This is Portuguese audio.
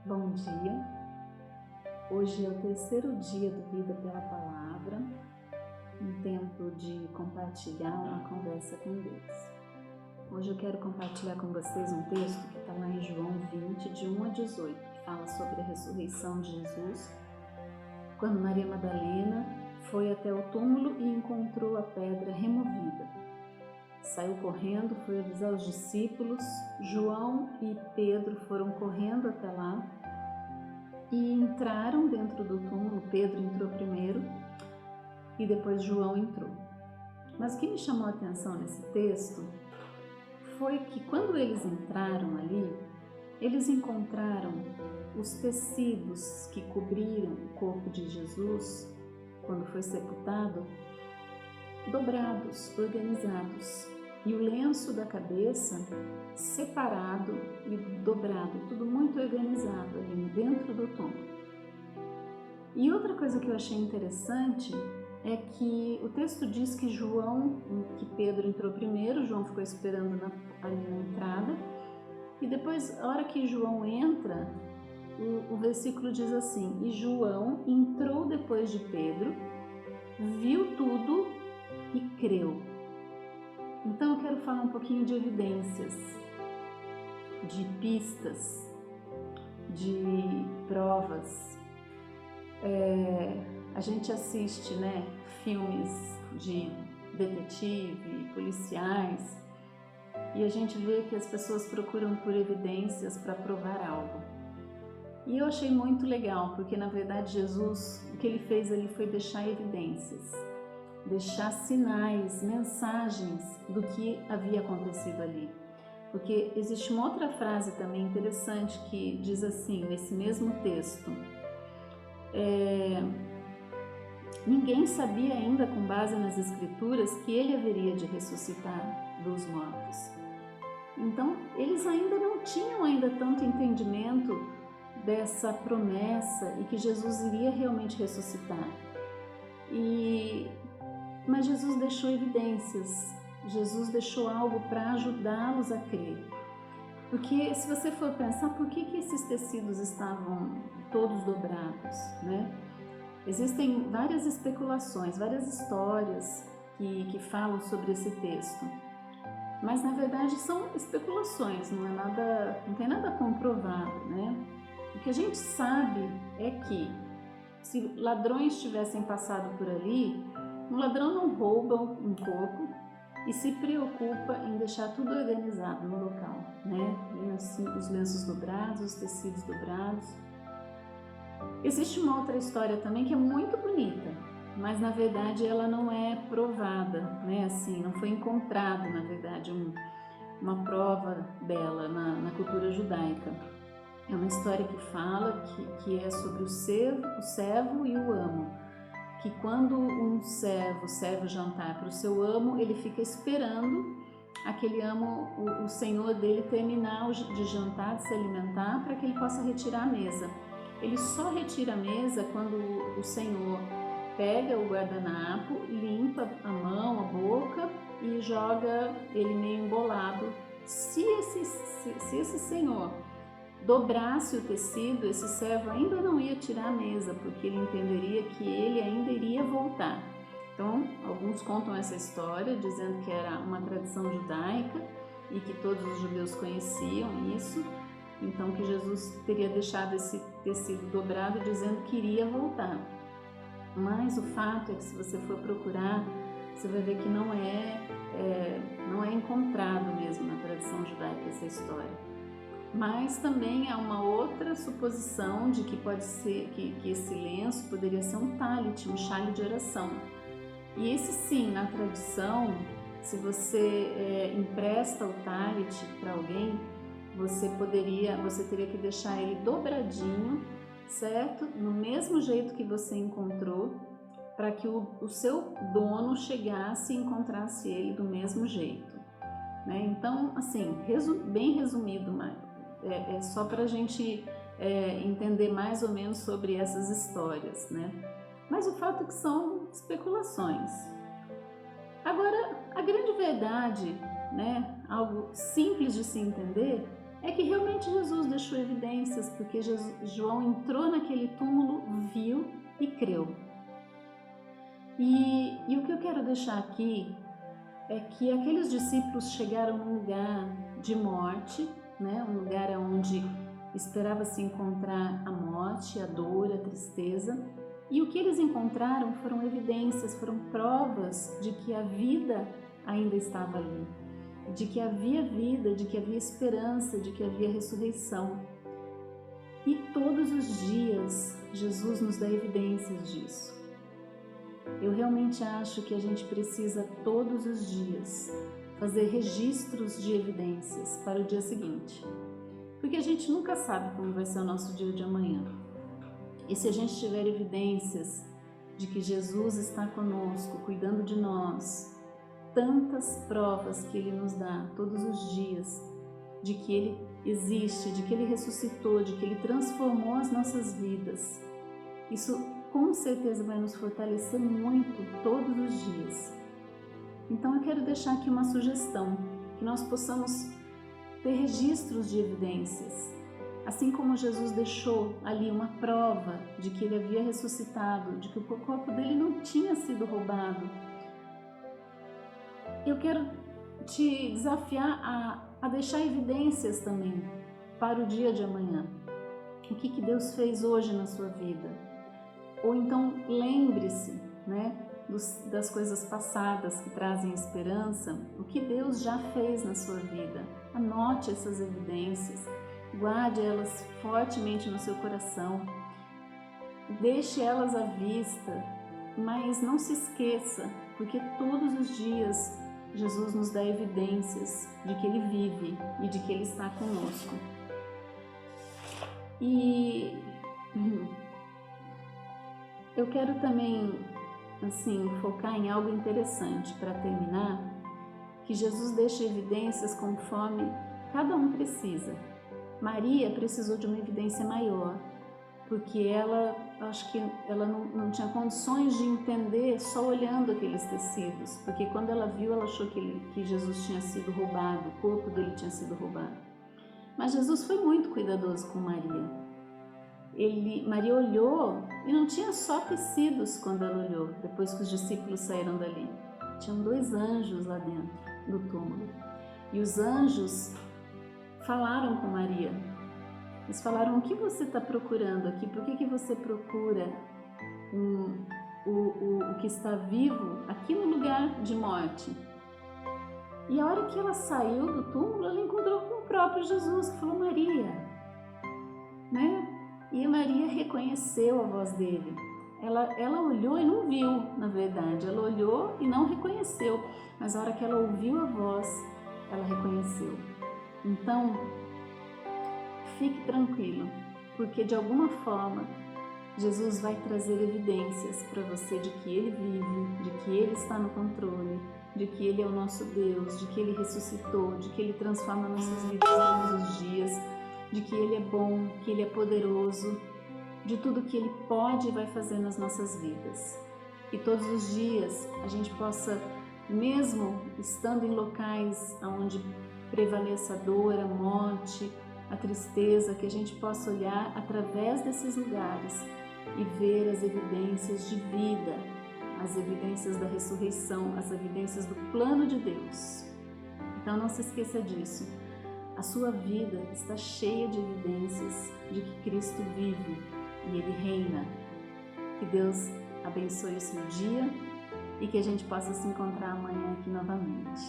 Bom dia, hoje é o terceiro dia do Vida pela Palavra, um tempo de compartilhar uma conversa com Deus. Hoje eu quero compartilhar com vocês um texto que está lá em João 20, de 1 a 18, que fala sobre a ressurreição de Jesus, quando Maria Madalena foi até o túmulo e encontrou a pedra removida. Saiu correndo, foi avisar os discípulos, João e Pedro foram correndo até lá e entraram dentro do túmulo. Pedro entrou primeiro e depois João entrou. Mas o que me chamou a atenção nesse texto foi que quando eles entraram ali, eles encontraram os tecidos que cobriram o corpo de Jesus quando foi sepultado, dobrados, organizados, e o lenço da cabeça separado e dobrado, tudo muito organizado ali dentro do túmulo. E outra coisa que eu achei interessante é que o texto diz que Pedro entrou primeiro, João ficou esperando ali na entrada, e depois, a hora que João entra, o versículo diz assim: e João entrou depois de Pedro, viu tudo e creu. Então eu quero falar um pouquinho de evidências, de pistas, de provas. A gente assiste, filmes de detetive, policiais, e a gente vê que as pessoas procuram por evidências para provar algo. E eu achei muito legal, porque na verdade Jesus, o que ele fez ali foi deixar evidências, deixar sinais, mensagens do que havia acontecido ali. Porque existe uma outra frase também interessante que diz assim, nesse mesmo texto: ninguém sabia ainda, com base nas escrituras, que ele haveria de ressuscitar dos mortos. Então, eles ainda não tinham tanto entendimento dessa promessa e que Jesus iria realmente ressuscitar. Mas Jesus deixou evidências, Jesus deixou algo para ajudá-los a crer. Porque se você for pensar, por que esses tecidos estavam todos dobrados, Existem várias especulações, várias histórias que falam sobre esse texto. Mas na verdade são especulações, não tem nada comprovado, O que a gente sabe é que se ladrões tivessem passado por ali, um ladrão não rouba um corpo e se preocupa em deixar tudo organizado no local, Os lenços dobrados, os tecidos dobrados. Existe uma outra história também que é muito bonita, mas na verdade ela não é provada, não foi encontrado, na verdade, uma prova dela na cultura judaica. É uma história que fala que é sobre o servo e o amo, que quando um servo serve o jantar para o seu amo, ele fica esperando aquele amo, o senhor dele, terminar de jantar, de se alimentar, para que ele possa retirar a mesa. Ele só retira a mesa quando o senhor pega o guardanapo, limpa a mão, a boca e joga ele meio embolado. Se esse senhor dobrasse o tecido, esse servo ainda não ia tirar a mesa, porque ele entenderia que ele ainda iria voltar. Então, alguns contam essa história, dizendo que era uma tradição judaica e que todos os judeus conheciam isso. Então, que Jesus teria deixado esse tecido dobrado, dizendo que iria voltar. Mas o fato é que, se você for procurar, você vai ver que não é encontrado mesmo na tradição judaica essa história. Mas também há uma outra suposição de que pode ser que esse lenço poderia ser um talit, um chale de oração. E esse sim, na tradição, se você empresta o talit para alguém, você teria que deixar ele dobradinho, certo? No mesmo jeito que você encontrou, para que o seu dono chegasse e encontrasse ele do mesmo jeito, Então, assim, bem resumido, é só para a gente entender mais ou menos sobre essas histórias, Mas o fato é que são especulações. Agora, a grande verdade, algo simples de se entender, é que realmente Jesus deixou evidências, porque João entrou naquele túmulo, viu e creu. E o que eu quero deixar aqui é que aqueles discípulos chegaram num lugar de morte, né? Um lugar onde esperava-se encontrar a morte, a dor, a tristeza, e o que eles encontraram foram evidências, foram provas de que a vida ainda estava ali, de que havia vida, de que havia esperança, de que havia ressurreição. E todos os dias Jesus nos dá evidências disso. Eu realmente acho que a gente precisa todos os dias fazer registros de evidências para o dia seguinte, porque a gente nunca sabe como vai ser o nosso dia de amanhã. E se a gente tiver evidências de que Jesus está conosco, cuidando de nós, tantas provas que Ele nos dá todos os dias, de que Ele existe, de que Ele ressuscitou, de que Ele transformou as nossas vidas, isso com certeza vai nos fortalecer muito todos os dias. Então eu quero deixar aqui uma sugestão, que nós possamos ter registros de evidências, assim como Jesus deixou ali uma prova de que Ele havia ressuscitado, de que o corpo dele não tinha sido roubado. Eu quero te desafiar a deixar evidências também para o dia de amanhã. O que Deus fez hoje na sua vida? Ou então lembre-se, né, das coisas passadas que trazem esperança, o que Deus já fez na sua vida. Anote essas evidências, guarde elas fortemente no seu coração, deixe elas à vista, mas não se esqueça, porque todos os dias Jesus nos dá evidências de que Ele vive e de que Ele está conosco. E eu quero também, focar em algo interessante para terminar, que Jesus deixa evidências conforme cada um precisa. Maria precisou de uma evidência maior, porque acho que ela não tinha condições de entender só olhando aqueles tecidos, porque quando ela viu, ela achou que Jesus tinha sido roubado, o corpo dele tinha sido roubado. Mas Jesus foi muito cuidadoso com Maria. Maria olhou e não tinha só tecidos quando ela olhou, depois que os discípulos saíram dali. Tinham 2 anjos lá dentro do túmulo. E os anjos falaram com Maria. Eles falaram: o que você está procurando aqui? Por que você procura o que está vivo aqui no lugar de morte? E a hora que ela saiu do túmulo, ela encontrou com o próprio Jesus, que falou: Maria, né? E Maria reconheceu a voz dele. Ela olhou e não viu, na verdade. Ela olhou e não reconheceu. Mas a hora que ela ouviu a voz, ela reconheceu. Então, fique tranquilo, porque de alguma forma, Jesus vai trazer evidências para você de que Ele vive, de que Ele está no controle, de que Ele é o nosso Deus, de que Ele ressuscitou, de que Ele transforma nossas vidas todos os dias, de que Ele é bom, que Ele é poderoso, de tudo que Ele pode e vai fazer nas nossas vidas. E todos os dias a gente possa, mesmo estando em locais onde prevaleça a dor, a morte, a tristeza, que a gente possa olhar através desses lugares e ver as evidências de vida, as evidências da ressurreição, as evidências do plano de Deus. Então não se esqueça disso. A sua vida está cheia de evidências de que Cristo vive e Ele reina. Que Deus abençoe o seu dia e que a gente possa se encontrar amanhã aqui novamente.